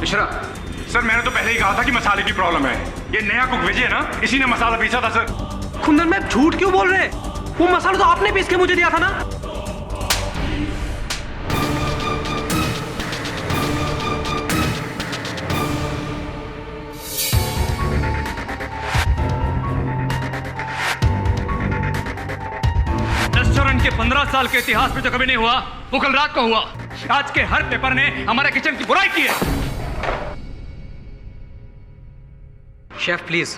Mishra, sir मैंने तो पहले ही कहा था कि मसाले की प्रॉब्लम है। ये नया कुक विजय ना, इसी ने मसाला पीसा था सर। कुंदन मैम झूठ क्यों बोल रहे हैं? वो मसाला तो आपने पीस के मुझे दिया था ना। रेस्टोरेंट के 15 साल के इतिहास में जो कभी नहीं हुआ, वो कल रात को हुआ। आज के हर पेपर ने हमारे किचन की बुराई की है। शेफ प्लीज,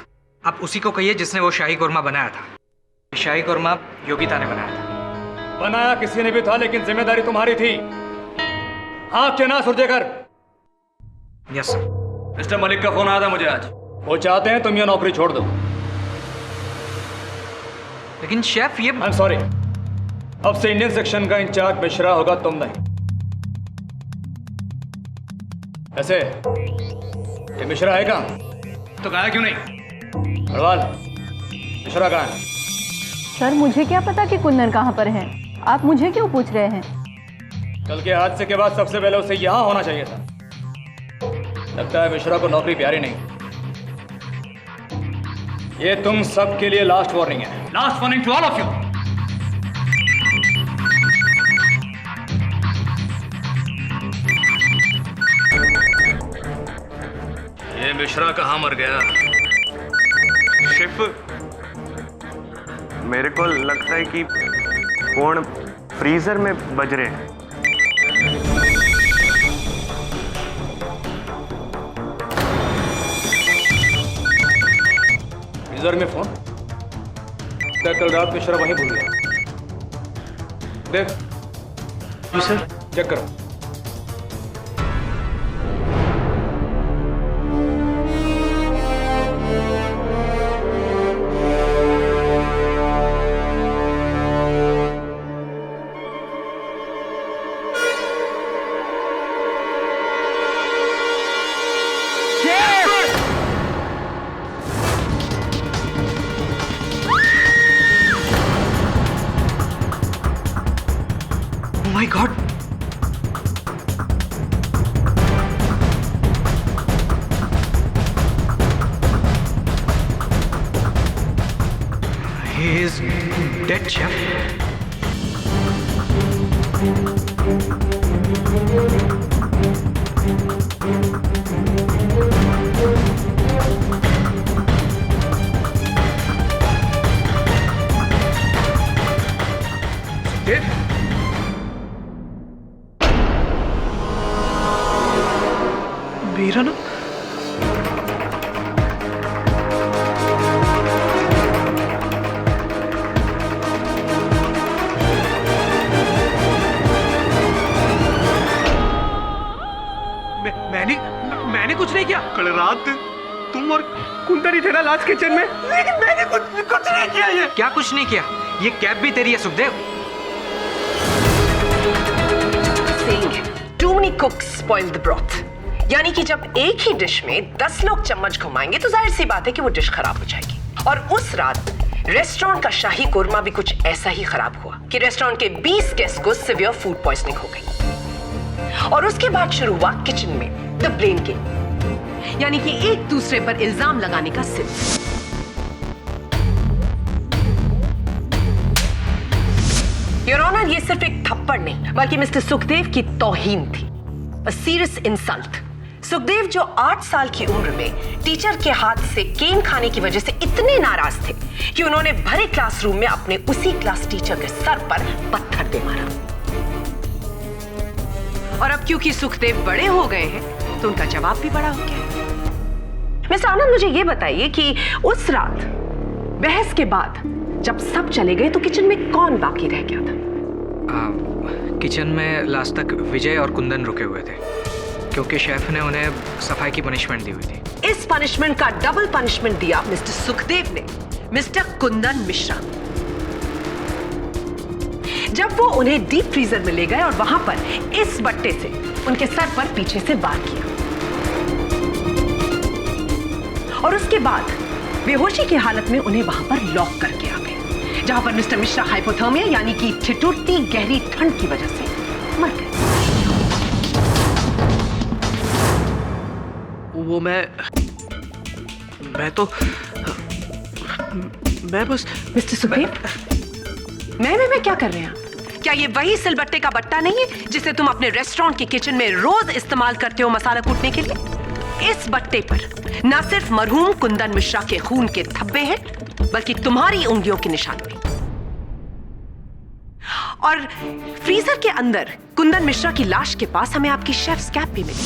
आप उसी को कहिए जिसने वो शाही कोरमा बनाया था। शाही कोरमा योगिता ने बनाया था। बनाया किसी ने भी था, लेकिन जिम्मेदारी तुम्हारी थी। हाँ क्या ना Surjekar? Yes sir. Mister Malik का फोन आया था मुझे आज। वो चाहते हैं तुम ये नौकरी छोड़ दो। लेकिन शेफ ये आई एम सॉरी, अब से इंडियन सेक्शन का इंचार्ज मिश्रा होगा, तुम नहीं। ऐसे ये मिश्रा है कहाँ? तो गाया क्यों नहीं? अग्रवाल, मिश्रा कहाँ है? सर मुझे क्या पता कि कुंदन कहाँ पर है? आप मुझे क्यों पूछ रहे हैं? कल के हादसे के बाद सबसे पहले उसे यहां होना चाहिए था। लगता है मिश्रा को नौकरी प्यारी नहीं। ये तुम सब के लिए लास्ट वार्निंग है। Last warning to all of you. ये मिश्रा कहाँ मर गया? शेफ, मेरे को लगता है कि फोन फ्रीजर में बज रहे हैं। फ्रीजर में फोन? क्या कल रात मिश्रा वहीं भूल गया? देख। जी सर। चेक करो। Oh my God! He is dead, chef. देव, मेरा ना मैंने कुछ नहीं किया। कल रात तुम और कुंदन ही थे ना लास्ट किचन में, लेकिन मैंने कुछ नहीं किया। ये क्या कुछ नहीं किया? ये कैब भी तेरी है Sukhdev. Too many cooks spoil the broth. यानी कि जब एक ही डिश में 10 लोग चम्मच घुमाएंगे तो जाहिर सी बात है कि वो डिश खराब हो जाएगी। और उस रात रेस्टोरेंट का शाही कोरमा भी कुछ ऐसा ही खराब हुआ कि रेस्टोरेंट के 20 गेस्ट को सीवियर फूड पॉइजनिंग हो गई। और उसके बाद शुरू हुआ किचन में द ब्लेम गेम, यानी कि एक दूसरे पर इल्जाम लगाने का सिलसिला। योर ऑनर, ये सिर्फ एक थप्पड़ नहीं बल्कि मिस्टर सुखदेव की तौहीन थी। A serious insult. सुखदेव जो 8 साल की उम्र में टीचर के हाथ से केन खाने की वजह से इतने नाराज थे कि उन्होंने भरे क्लासरूम में अपने उसी क्लास टीचर के सर पर पत्थर दे मारा। और अब क्योंकि सुखदेव बड़े हो गए हैं तो उनका जवाब भी बड़ा हो गया। मिस्टर आनंद, मुझे ये बताइए कि उस रात बहस के बाद जब सब चले गए तो किचन में कौन बाकी रह गया था? किचन में लास्ट तक विजय और कुंदन रुके हुए थे क्योंकि शेफ ने उन्हें सफाई की पनिशमेंट दी हुई थी। इस पनिशमेंट का डबल पनिशमेंट दिया मिस्टर सुखदेव ने मिस्टर कुंदन मिश्रा। जब वो उन्हें डीप फ्रीजर में ले गए और वहां पर इस बट्टे से उनके सर पर पीछे से वार किया और उसके बाद बेहोशी की हालत में उन्हें वहां पर लॉक करके आ गए, जहां पर मिस्टर मिश्रा हाइपोथर्मिया यानी कि ठिठुरती गहरी ठंड की वजह से मर गए। वो मैं बस मिस्टर सुखदेव, मैं क्या कर रहे हैं आप? क्या ये वही सिलबट्टे का बट्टा नहीं है जिसे तुम अपने रेस्टोरेंट के किचन में रोज इस्तेमाल करते हो मसाला कूटने के लिए? इस बट्टे पर न सिर्फ मरहूम कुंदन मिश्रा के खून के धब्बे हैं, बल्कि तुम्हारी उंगलियों के निशान भी। और फ्रीजर के अंदर कुंदन मिश्रा की लाश के पास हमें आपकी शेफ्स कैप भी मिली।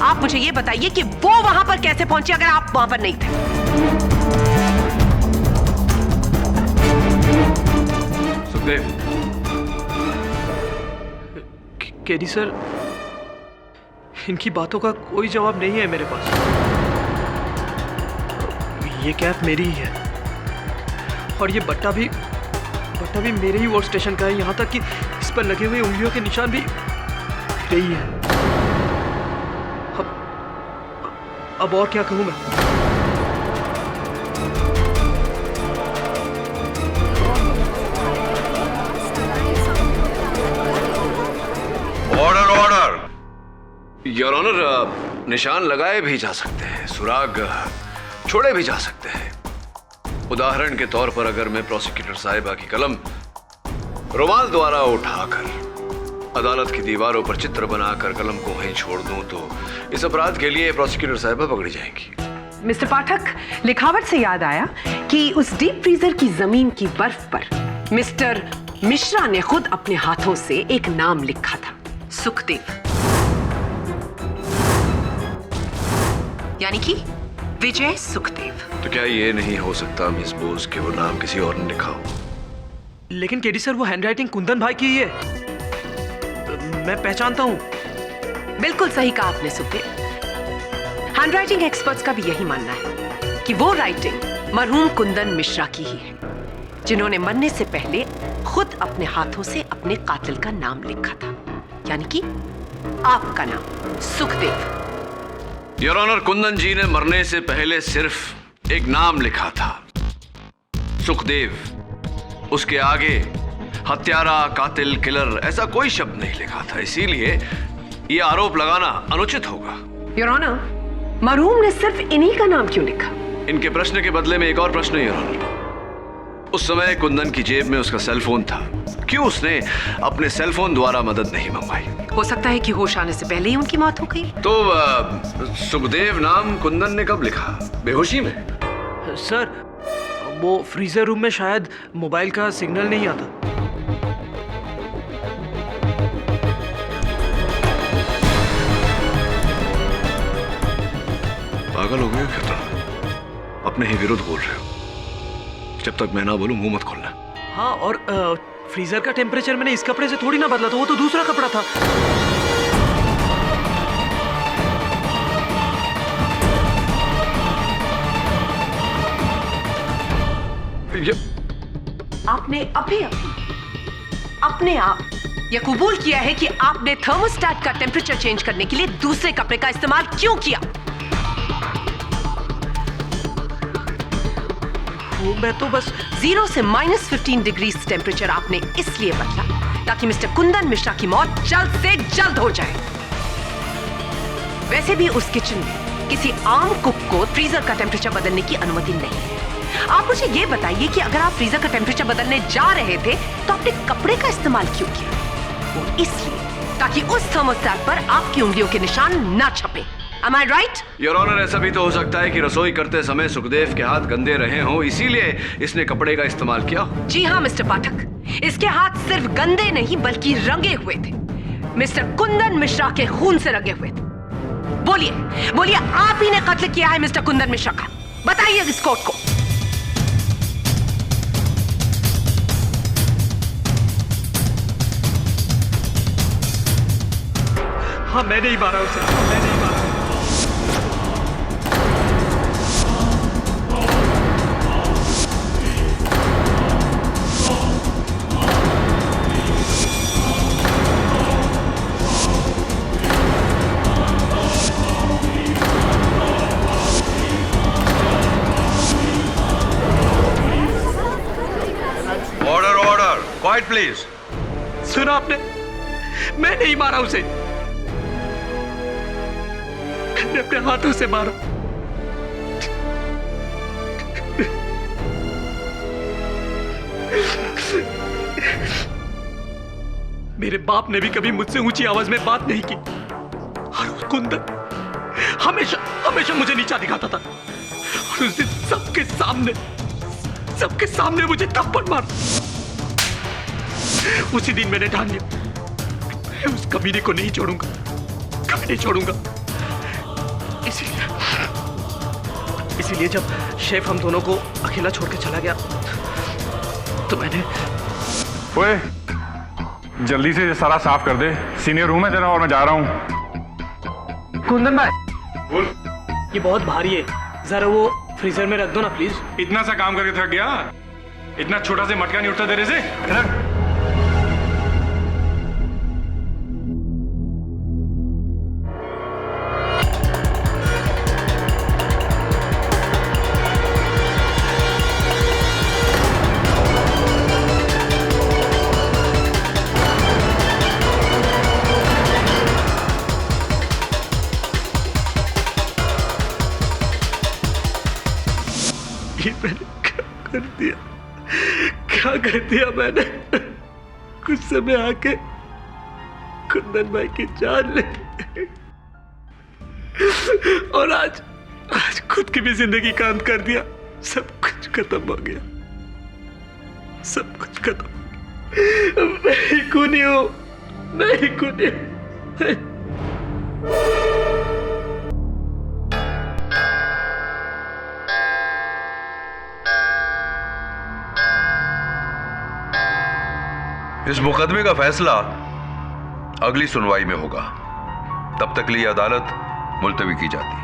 आप मुझे यह बताइए कि वो वहां पर कैसे पहुंचे अगर आप वहां पर नहीं थे? सुखदेव, केडी सर, इनकी बातों का कोई जवाब नहीं है मेरे पास। ये कैप मेरी ही है और ये बट्टा भी मेरे ही वर्क स्टेशन का है। यहां तक कि इस पर लगे हुए उंगलियों के निशान भी मेरे ही है। अब और क्या कहूं मैं? Order order. योर ऑनर, निशान लगाए भी जा सकते हैं, सुराग छोड़े भी जा सकते हैं। उदाहरण के तौर पर अगर मैं प्रोसिक्यूटर साहिबा की कलम रुमाल द्वारा उठाकर अदालत की दीवारों पर चित्र बनाकर कलम को वहीं छोड़ दूं तो इस अपराध के लिए प्रोसिक्यूटर साहिबा पकड़ी जाएंगी। मिस्टर पाठक, लिखावट से याद आया कि उस डीप फ्रीजर की जमीन की बर्फ पर मिस्टर मिश्रा ने खुद अपने हाथों से एक नाम लिखा था, सुखदेव, यानी कि विजय सुखदेव। तो क्या ये नहीं हो सकता मिस बोस कि वो नाम किसी और ने लिखा हो? लेकिन केडी सर, वो हैंडराइटिंग कुंदन भाई की ही है, मैं पहचानता हूं। बिल्कुल सही कहा आपने सुखदेव। हैंडराइटिंग एक्सपर्ट्स का भी यही मानना है कि वो राइटिंग मरहूम कुंदन मिश्रा की ही है, जिन्होंने मरने से पहले खुद अपने हाथों से अपने कातिल का नाम लिखा था, यानी कि आपका नाम सुखदेव। योर ऑनर, कुंदन जी ने मरने से पहले सिर्फ एक नाम लिखा था, सुखदेव। उसके आगे हत्यारा, कातिल, किलर ऐसा कोई शब्द नहीं लिखा था। इसीलिए यह आरोप लगाना अनुचित होगा। योर ऑनर, मरहूम ने सिर्फ इन्हीं का नाम क्यों लिखा? इनके प्रश्न के बदले में एक और प्रश्न, योर ऑनर। उस समय कुंदन की जेब में उसका सेलफोन था, क्यों उसने अपने सेलफोन द्वारा मदद नहीं मंगवाई? हो सकता है कि होश आने से पहले ही उनकी मौत हो गई। तो सुखदेव नाम कुंदन ने कब लिखा? बेहोशी में? सर, वो फ्रीजर रूम में शायद मोबाइल का सिग्नल नहीं आता। पागल हो गए क्या तुम? अपने ही विरुद्ध बोल रहे हो। जब तक मैं ना बोलूं मुंह मत खोलना। हाँ, और फ्रीजर का टेम्परेचर मैंने इस कपड़े से थोड़ी ना बदला था, वो तो दूसरा कपड़ा था। आपने अभी अपने आप यह कबूल किया है कि आपने थर्मोस्टेट का टेम्परेचर चेंज करने के लिए दूसरे कपड़े का इस्तेमाल क्यों किया? मैं तो बस 0 से -15 डिग्री टेम्परेचर आपने इसलिए बदला ताकि मिस्टर कुंदन मिश्रा की मौत जल्द से जल्द हो जाए। वैसे भी उस किचन में किसी आम कुक को फ्रीजर का टेम्परेचर बदलने की अनुमति नहीं है। आप मुझे यह बताइए कि अगर आप फ्रीजर का टेम्परेचर बदलने जा रहे थे तो आपने कपड़े का इस्तेमाल क्यों किया? वो इसलिए ताकि उस थर्मोस्टेट पर आपकी उंगलियों के निशान ना छपे। Am I right? Your honour, ऐसा भी तो हो सकता है कि रसोई करते समय सुखदेव के हाथ गंदे रहे हों, इसीलिए इसने कपड़े का इस्तेमाल किया हो। जी हाँ मिस्टर पाठक, इसके हाथ सिर्फ गंदे नहीं बल्कि रंगे हुए थे, मिस्टर कुंदन मिश्रा के खून से रंगे हुए थे। बोलिए आप ही ने कत्ल किया है मिस्टर कुंदन मिश्रा का? बताइए इस कोर्ट को। हाँ, मैं नहीं मारा उसे, मैं नहीं मारा। Order, quite please. सुना आपने? मैं नहीं मारा उसे। मैंने अपने हाथों से मारा। मेरे बाप ने भी कभी मुझसे ऊंची आवाज में बात नहीं की और वो कुंदन हमेशा हमेशा मुझे नीचा दिखाता था और उस दिन सबके सामने मुझे थप्पड़ मारा। उसी दिन मैंने ठान लिया मैं उस कमीने को नहीं छोड़ूंगा, कभी नहीं छोड़ूंगा। इसीलिए जब शेफ हम दोनों को अकेला छोड़ के चला गया तो मैंने ओए जल्दी से ये सारा साफ कर दे, सीनियर रूम है तेरा और मैं जा रहा हूँ। कुंदन भाई बोल। ये बहुत भारी है, जरा वो फ्रीजर में रख दो ना प्लीज। इतना सा काम करके थक गया, इतना छोटा से मटका नहीं उठता तेरे से। रख। ये मैंने क्या कर दिया मैंने। गुस्से में आके कुंदन भाई की जान ले और आज खुद की भी जिंदगी का अंत कर दिया। सब कुछ खत्म हो गया, सब कुछ खत्म। मैं ही खूनी हूं, मैं ही खूनी हूं। इस मुकदमे का फैसला अगली सुनवाई में होगा, तब तक के लिए अदालत मुलतवी की जाती है।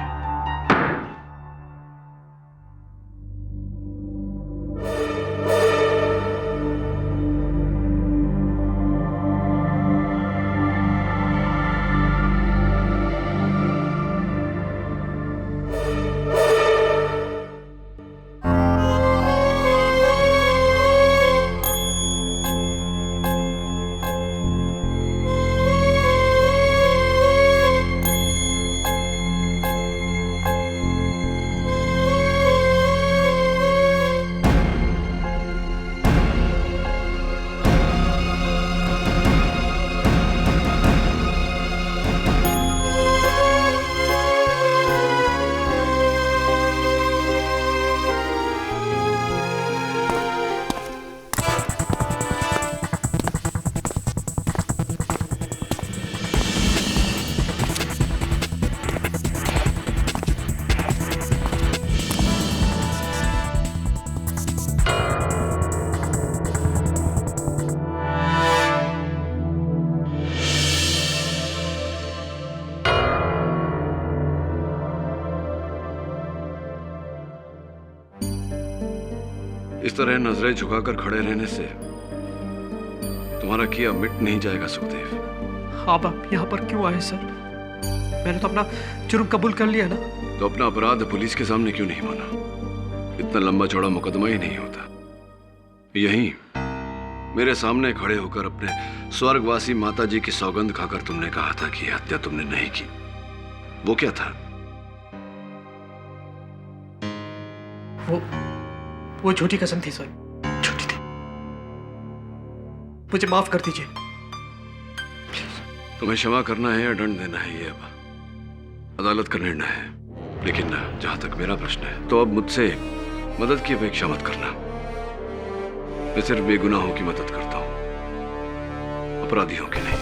इस तरह नजरें झुकाकर खड़े रहने से तुम्हारा किया मिट नहीं जाएगा सुखदेव। आप यहाँ पर क्यों आए सर? मैंने तो अपना जुर्म कबूल कर लिया ना। तो अपना अपराध पुलिस के सामने क्यों नहीं माना? इतना लंबा चौड़ा मुकदमा ही नहीं होता। यहीं मेरे सामने खड़े होकर अपने स्वर्गवासी माता जी की सौगंध खाकर तुमने कहा था कि हत्या तुमने नहीं की। वो क्या था? वो झूठी कसम थी सर, झूठी थी। मुझे माफ कर दीजिए। तुम्हें क्षमा करना है या दंड देना है, ये अब अदालत का निर्णय है। लेकिन जहां तक मेरा प्रश्न है तो अब मुझसे मदद की अपेक्षा मत करना। मैं सिर्फ बेगुनाहों की मदद करता हूं, अपराधियों की नहीं।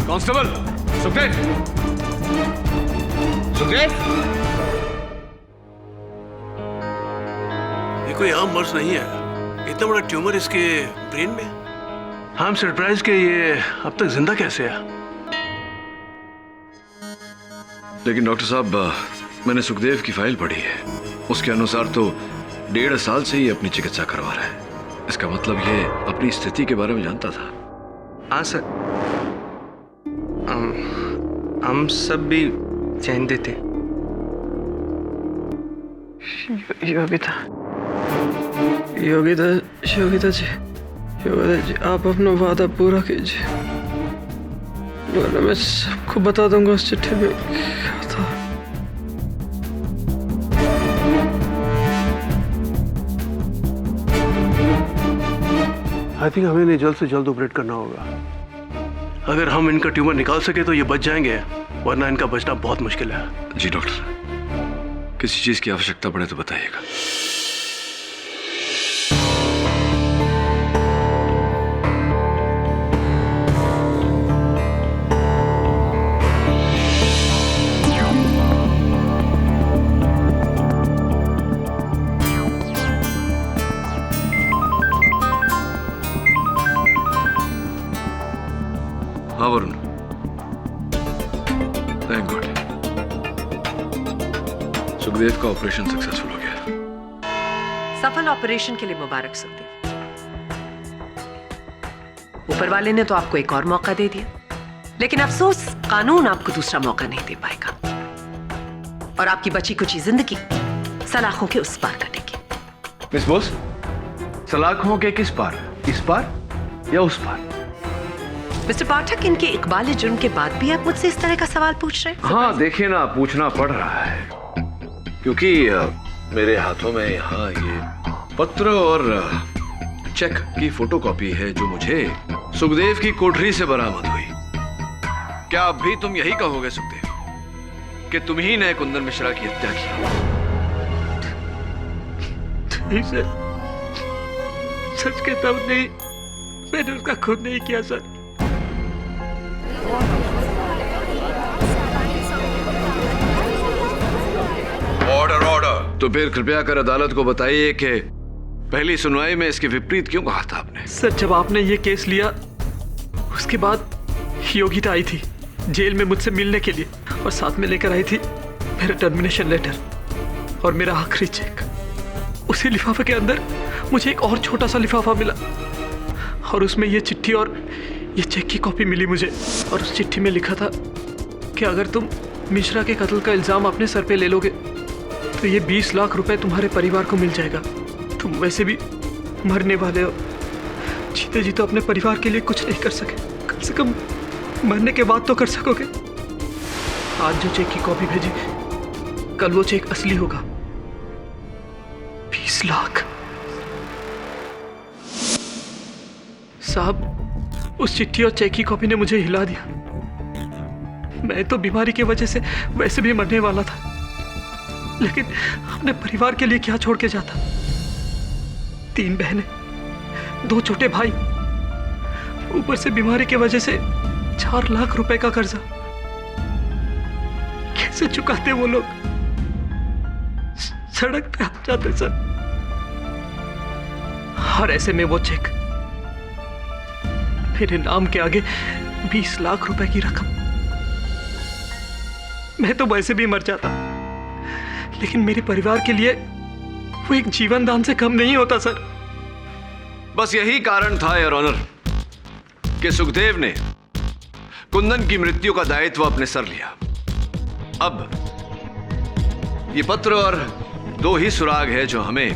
कांस्टेबल सुखदेव, सुखदेव, ये कोई आम मर्ज नहीं है। इतना बड़ा ट्यूमर इसके ब्रेन में। हम सरप्राइज के ये अब तक जिंदा कैसे है? लेकिन डॉक्टर साहब, मैंने सुखदेव की फाइल पढ़ी है। उसके अनुसार तो 1.5 साल से ही अपनी चिकित्सा करवा रहा है। इसका मतलब ये अपनी स्थिति के बारे में जानता था। हाँ सर, हम सब भी चाहते थे। योगिता योगिता योगिता जी, योगिता जी आप अपना वादा पूरा कीजिए, वरना मैं सबको बता दूंगा उस चिट्ठी में क्या था। आई थिंक हमें इन्हें जल्द से जल्द ऑपरेट करना होगा। अगर हम इनका ट्यूमर निकाल सके तो ये बच जाएंगे, वरना इनका बचना बहुत मुश्किल है। जी डॉक्टर, किसी चीज की आवश्यकता पड़े तो बताइएगा। हाँ वरुण, थैंक गॉड सुखदेव का ऑपरेशन सक्सेसफुल हो गया। सफल ऑपरेशन के लिए मुबारक सुखदेव। ऊपर वाले ने तो आपको एक और मौका दे दिया, लेकिन अफसोस कानून आपको दूसरा मौका नहीं दे पाएगा और आपकी बची कुछ जिंदगी सलाखों के उस पार कटेगी। मिस बोस, सलाखों के किस पार? इस पार या उस पार? मिस्टर पाठक, इनके इकबाल जुर्म के बाद भी आप मुझसे इस तरह का सवाल पूछ रहे हैं? हाँ देखिए ना, पूछना पड़ रहा है क्योंकि मेरे हाथों में यहाँ ये पत्र और चेक की फोटोकॉपी है जो मुझे सुखदेव की कोठरी से बरामद हुई। क्या अब भी तुम यही कहोगे सुखदेव कि तुम ही ने कुंदन मिश्रा की हत्या की? सच कहता हूं, नहीं, मैंने उसका खुद नहीं किया सर। Order order. तो फिर कृपया कर अदालत को बताइए कि पहली सुनवाई में इसके विपरीत क्यों कहा था आपने? सर, जब आपने ये केस लिया उसके बाद योगिता आई थी जेल में मुझसे मिलने के लिए और साथ में लेकर आई थी मेरा टर्मिनेशन लेटर और मेरा आखिरी चेक। उसी लिफाफे के अंदर मुझे एक और छोटा सा लिफाफा मिला और उसमें ये चिट्ठी और ये चेक की कॉपी मिली मुझे। और उस चिट्ठी में लिखा था कि अगर तुम मिश्रा के कत्ल का इल्जाम अपने सर पे ले लोगे तो ये 20 लाख रुपए तुम्हारे परिवार को मिल जाएगा। तुम वैसे भी मरने वाले हो, जीते जी तो अपने परिवार के लिए कुछ नहीं कर सके, कम से कम मरने के बाद तो कर सकोगे। आज जो चेक की कॉपी भेजी, कल वो चेक असली होगा। 20 लाख। साहब, उस चिट्ठी और चेक की कॉपी ने मुझे हिला दिया। मैं तो बीमारी की वजह से वैसे भी मरने वाला था, लेकिन अपने परिवार के लिए क्या छोड़ के जाता? 3 बहनें, 2 छोटे भाई, ऊपर से बीमारी की वजह से 4 लाख रुपए का कर्जा। कैसे चुकाते वो लोग? सड़क पे आ जाते सर। और ऐसे में वो चेक, मेरे नाम के आगे 20 लाख रुपए की रकम। मैं तो वैसे भी मर जाता, लेकिन मेरे परिवार के लिए वो एक जीवन दान से कम नहीं होता सर। बस यही कारण था योर ऑनर कि सुखदेव ने कुंदन की मृत्यु का दायित्व अपने सर लिया। अब ये पत्र और 2 ही सुराग है जो हमें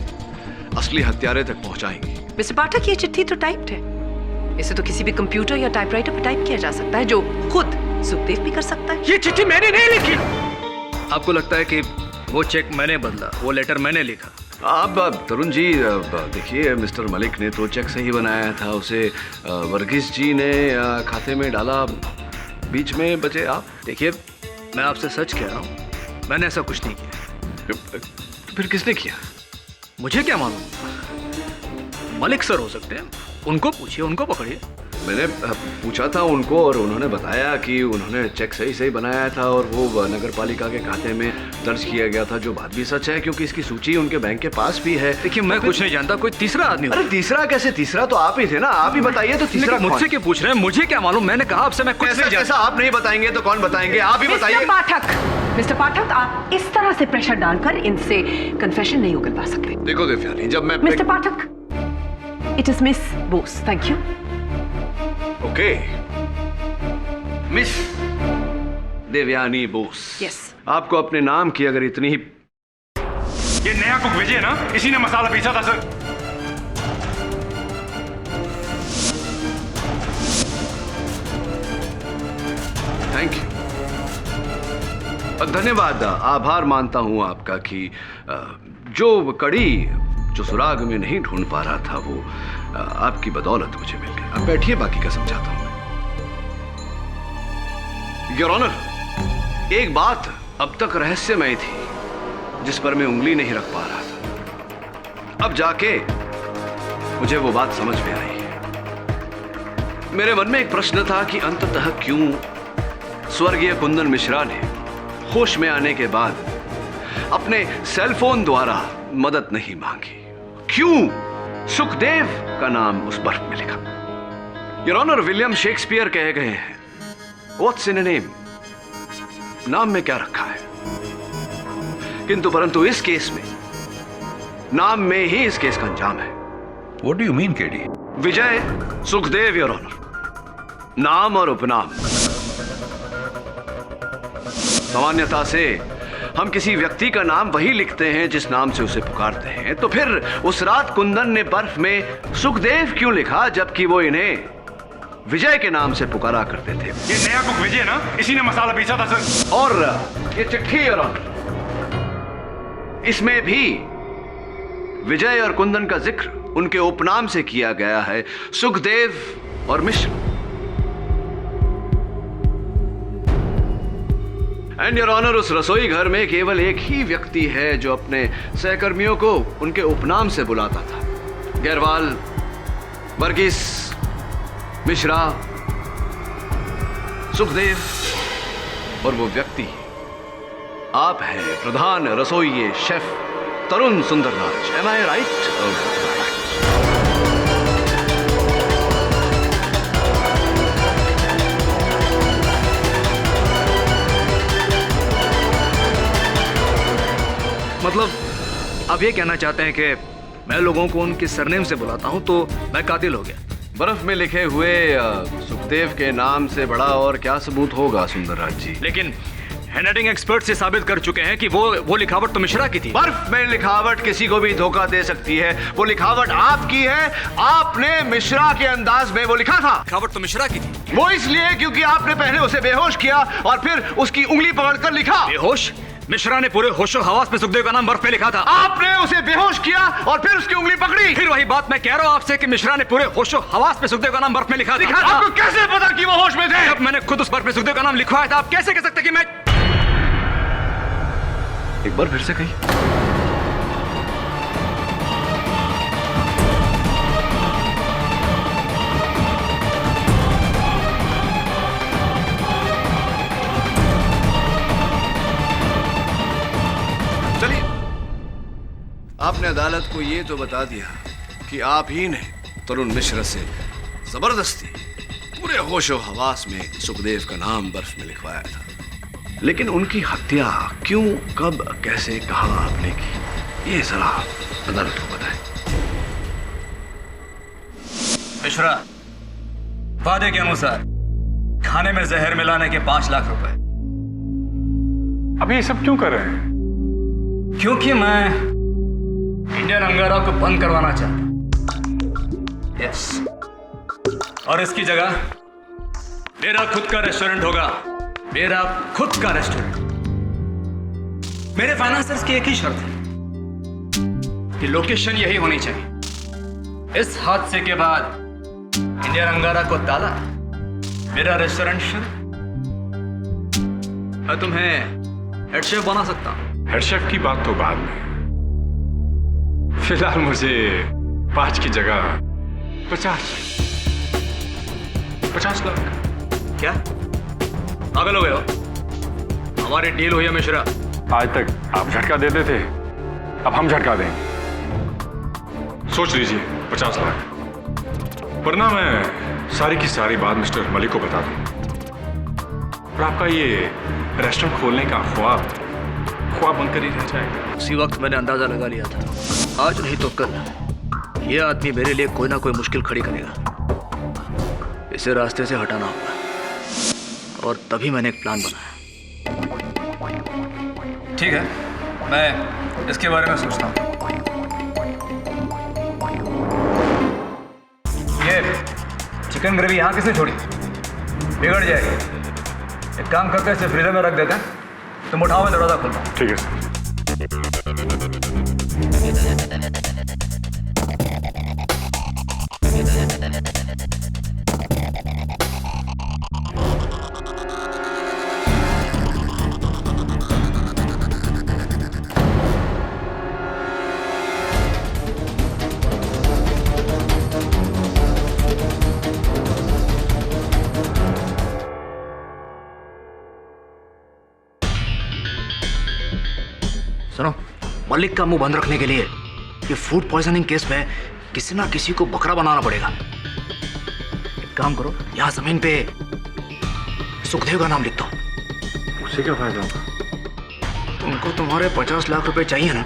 असली हत्यारे तक पहुंचाएंगे। मिस्टर पाठक, ये चिट्ठी तो टाइप्ड है। इसे तो किसी भी कंप्यूटर या टाइपराइटर पर टाइप किया जा सकता है, जो खुद सुखदेव भी कर सकता है। ये चिट्ठी मैंने नहीं लिखी। आपको लगता है कि वो चेक मैंने बदला, वो लेटर मैंने लिखा? आप तरुण जी देखिए, मिस्टर मलिक ने तो चेक सही बनाया था, उसे वर्गीस जी ने खाते में डाला, बीच में बचे आप। देखिए, मैं आपसे सच कह रहा हूँ, मैंने ऐसा कुछ नहीं किया। फिर किसने किया? मुझे क्या मालूम? मलिक सर हो सकते हैं, उनको पूछिए, उनको पकड़िए। मैंने पूछा था उनको और उन्होंने बताया कि उन्होंने चेक सही बनाया था और वो नगर पालिका के खाते में दर्ज किया गया था, जो बात भी सच है क्योंकि इसकी सूची उनके बैंक के पास भी है। देखिए, मैं कुछ नहीं जानता, कोई तीसरा आदमी। अरे तीसरा कैसे? तीसरा तो आप ही थे ना, आप ही बताइए। तो तीसरा मुझसे क्यों पूछ रहे हैं? मुझे क्या मालूम? मैंने कहा आपसे मैं कुछ नहीं जानता। ऐसा आप नहीं बताएंगे तो कौन बताएंगे? आप ही बताइए। मिस्टर पाठक, आप इस तरह से प्रेशर डालकर इनसे कन्फेशन नहीं उगलवा सकते। देखो देवयानी, जब मैं mister Pathak, it is miss Bose. Thank you. Okay, miss Devyani Bose. Yes. आपको अपने नाम की अगर इतनी ही... ये नया कुक विजय ना, इसी ने मसाला पीसा था सर। थैंक यू, धन्यवाद। आभार मानता हूं आपका कि जो कड़ी जो सुराग में नहीं ढूंढ पा रहा था वो आपकी बदौलत मुझे मिल गया। अब बैठिए, बाकी का समझाता हूं। योर ऑनर, एक बात अब तक रहस्यमय थी जिस पर मैं उंगली नहीं रख पा रहा था। अब जाके मुझे वो बात समझ में आई है। मेरे मन में एक प्रश्न था कि अंततः क्यों स्वर्गीय कुंदन मिश्रा ने होश में आने के बाद अपने सेलफोन द्वारा मदद नहीं मांगी? क्यों सुखदेव का नाम उस बर्फ में लिखा? योर ऑनर, विलियम शेक्सपियर कहे गए हैं, व्हाट्स इन अ नेम? नाम में क्या रखा है? किंतु परंतु इस केस में नाम में ही इस केस का अंजाम है। What do you mean, KD? Vijay Sukhdev, your honour, नाम और उपनाम। सामान्यता से हम किसी व्यक्ति का नाम वही लिखते हैं जिस नाम से उसे पुकारते हैं, तो फिर उस रात कुंदन ने बर्फ में सुखदेव क्यों लिखा जबकि वो इन्हें विजय के नाम से पुकारा करते थे? ये नया कुक विजय ना, इसी ने मसाला पीसा था सर। और ये चिट्ठी, योर ऑनर, इसमें भी विजय और कुंदन का जिक्र उनके उपनाम से किया गया है, सुखदेव और मिश्र। एंड योर ऑनर, उस रसोई घर में केवल एक ही व्यक्ति है जो अपने सहकर्मियों को उनके उपनाम से बुलाता था। गैरवाल, वर्गीस, मिश्रा, सुखदेव, और वो व्यक्ति आप हैं, प्रधान रसोइये शेफ तरुण सुंदरराज। एम आई राइट? मतलब आप ये कहना चाहते हैं कि मैं लोगों को उनके सरनेम से बुलाता हूं तो मैं कातिल हो गया? बर्फ में लिखे हुए सुखदेव के नाम से बड़ा और क्या सबूत होगा सुंदरराज जी? लेकिन हैंडराइटिंग एक्सपर्ट से साबित कर चुके हैं कि वो लिखावट तो मिश्रा की थी। बर्फ में लिखावट किसी को भी धोखा दे सकती है। वो लिखावट आपकी है, आपने मिश्रा के अंदाज में वो लिखा था। लिखावट तो मिश्रा की थी। वो इसलिए क्योंकि आपने पहले उसे बेहोश किया और फिर उसकी उंगली पकड़कर लिखा। बेहोश? मिश्रा ने पूरे होशो हवास में सुखदेव का नाम बर्फ पे लिखा था। आपने उसे बेहोश किया और फिर उसकी उंगली पकड़ी। फिर वही बात मैं कह रहा हूँ आपसे कि मिश्रा ने पूरे होशो हवास में सुखदेव का नाम बर्फ में लिखा था। आपको कैसे पता कि वो होश में थे? जब मैंने खुद उस बर्फ में सुखदेव का नाम लिखवाया था, आप कैसे कह सकते कि मैं... एक बार फिर से कही। चलिए, आपने अदालत को ये तो बता दिया कि आप ही ने तरुण मिश्रा से जबरदस्ती पूरे होशो हवास में सुखदेव का नाम बर्फ में लिखवाया था, लेकिन उनकी हत्या क्यों, कब, कैसे, कहां आपने की, ये जरा अदालत को बताएं। मिश्रा, वादे के अनुसार खाने में जहर मिलाने के 5 लाख रुपए। अब ये सब क्यों कर रहे हैं? क्योंकि मैं इंडियन अंगारा को बंद करवाना चाहता। यस, और इसकी जगह मेरा खुद का रेस्टोरेंट होगा। मेरा खुद का रेस्टोरेंट। मेरे फाइनेंसर्स की एक ही शर्त है कि लोकेशन यही होनी चाहिए। इस हादसे के बाद इंडियन अंगारा को ताला, मेरा रेस्टोरेंट शुरू। मैं तुम्हें हेड शेफ बना सकता हूं। हेड शेफ की बात तो बाद में, फिलहाल मुझे 5 की जगह 50 लाख। क्या पागल हो गए हो? हमारी डील हुई है मिश्रा। आज तक आप झटका देते थे, अब हम झटका देंगे। सोच लीजिए 50 लाख, वरना मैं सारी की सारी बात मिस्टर मलिक को बता दूं और आपका ये रेस्टोरेंट खोलने का ख्वाब बनकर ही रह जाएगा। उसी वक्त मैंने अंदाजा लगा लिया था, आज नहीं तो कल ये आदमी मेरे लिए कोई ना कोई मुश्किल खड़ी करेगा। इसे रास्ते से हटाना होगा, और तभी मैंने एक प्लान बनाया। ठीक है, मैं इसके बारे में सोचता हूँ। ये चिकन ग्रेवी यहाँ किसने छोड़ी? बिगड़ जाएगी। एक काम करके इसे फ्रीजर में रख देते हैं। तुम उठाओ, मैं दरवाजा खोलता हूँ। ठीक है सर। सुनो, मलिक का मुंह बंद रखने के लिए ये फूड पॉइजनिंग केस में किसी ना किसी को बकरा बनाना पड़ेगा। एक काम करो, यहाँ जमीन पे सुखदेव का नाम लिख दो। उससे क्या फायदा होगा? तुमको तुम्हारे 50 लाख रुपए चाहिए ना,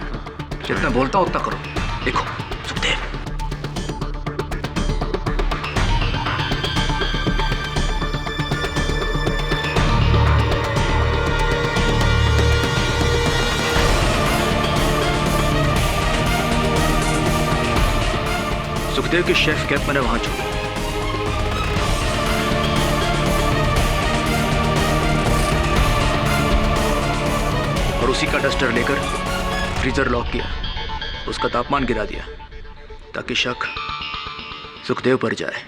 जितना बोलता उतना करो। देखो सुखदेव। सुखदेव की शेफ कैप मैंने वहां छोड़ी। और उसी का डस्टर लेकर फ्रीजर लॉक किया, उसका तापमान गिरा दिया ताकि शक सुखदेव पर जाए।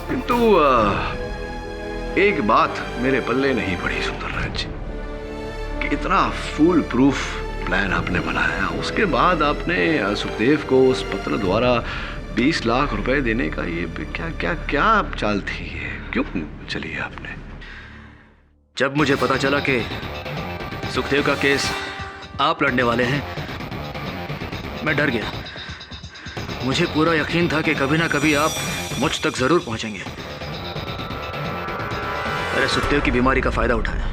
किंतु एक बात मेरे पल्ले नहीं पड़ी सुंदरराज कि इतना फूल प्रूफ प्लान आपने बनाया, उसके बाद आपने सुखदेव को उस पत्र द्वारा 20 लाख रुपए देने का ये क्या क्या क्या चाल थी? ये क्यों चली आपने? जब मुझे पता चला कि सुखदेव का केस आप लड़ने वाले हैं, मैं डर गया। मुझे पूरा यकीन था कि कभी ना कभी आप मुझ तक जरूर पहुंचेंगे। मैंने सुखदेव की बीमारी का फायदा उठाया।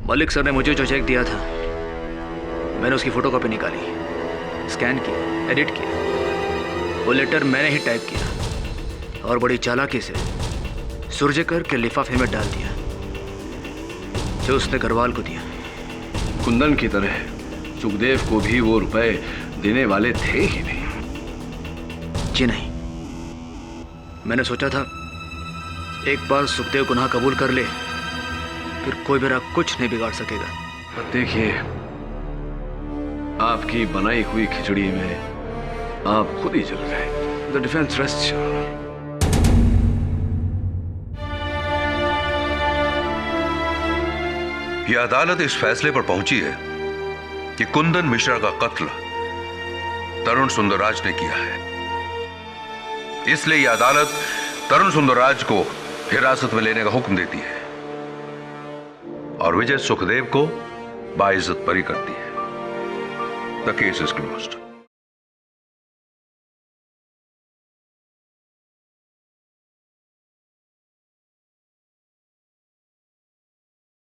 मलिक सर ने मुझे जो चेक दिया था, मैंने उसकी फोटोकॉपी निकाली, स्कैन किया, एडिट किया। वो लेटर मैंने ही टाइप किया और बड़ी चालाकी से सुरजे करके लिफाफे में डाल दिया, जो उसने गरवाल को दिया। कुंदन की तरह सुखदेव को भी वो रुपए देने वाले थे ही नहीं। जी नहीं, मैंने सोचा था एक बार सुखदेव गुनाह कबूल कर ले, फिर कोई मेरा कुछ नहीं बिगाड़ सकेगा। पर देखिए, आपकी बनाई हुई खिचड़ी में आप खुद ही जल गए। The defence rest. यह अदालत इस फैसले पर पहुंची है कि कुंदन मिश्रा का कत्ल तरुण सुंदरराज ने किया है। इसलिए यह अदालत तरुण सुंदरराज को हिरासत में लेने का हुक्म देती है और विजय सुखदेव को बाइज्जत बरी करती है। The case is closed.